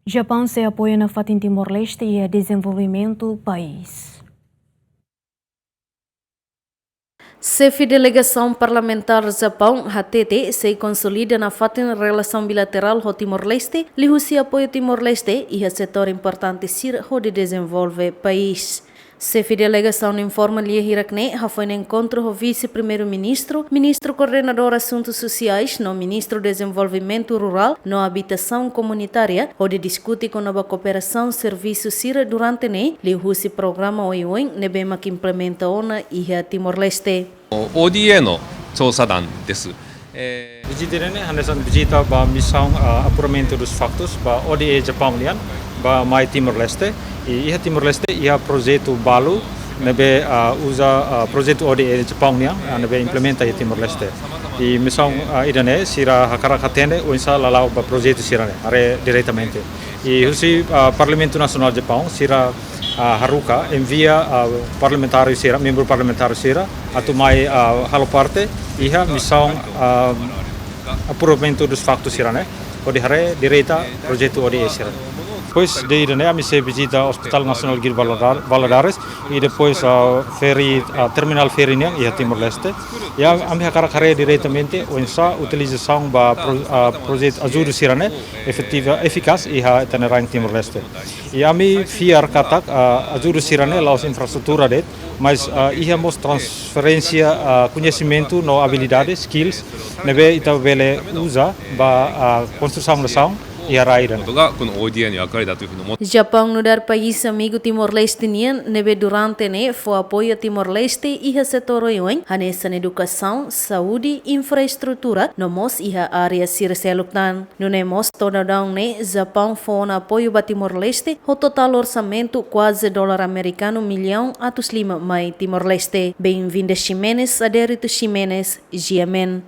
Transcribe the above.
Japaun se apoia nafatin Timor-Leste e dezenvolvimentu país. Chefe delegação parlamentar Japão, HTT, se consolida na fatin relação bilateral com Timor-Leste, lihu se apoio Timor-Leste e setor importante sir ho de desenvolve país. Chefe delegação informa Lia Hirakne foi no encontro com o vice-primeiro-ministro, ministro coordenador assuntos sociais, no ministro desenvolvimento rural, no habitação comunitária, onde discute com a cooperação serviço sir durante ne, lihu se programa oiuin nebema que implementa ona e a Timor-Leste. ODA の調査団です。Visita ini hendak visita ba missão apuramento dos factos ba ODA Japaun ba mai Timor-Leste e iha Timor-Leste iha projeto balu nebe usa projeto ODA Japaun nebe implementa iha Timor-Leste e missão idane sira hakara katene unsa lalau ba projeto sirane are diretamente e usi Parlamento Nacional Japão sira Haruka envia parlamentar sira membro parlamentar sira atau mai halo parte iha missão apuramento dos factos sirane o de hare direta projeto ODA sira. Depois de ir a missa visita Hospital Nacional de Valadares e depois terminal ferinya e a Timor-Leste. E a minha cara diretamente a utilização do projeto ajuda sirane efetiva eficaz e a tenerá em Timor-Leste. E a mim fiar katak ajuda sirane laos infraestrutura det, mas íamos transferência conhecimento no habilidades skills nebe ita vele usa ba construção nação. Japão no dar país amigo Timor-Leste nebe durante ne foi apoio Timor-Leste e a setor oiuin hanessa na educação, saúde, infraestrutura no mos e a área sirseluktan. No nemos toda down ne Japão foi um apoio ba Timor-Leste o total orçamento quase dólar americano milhão atus lima mai Timor-Leste. Bem-vinda Ximenes, adérito Ximenes, Giamen.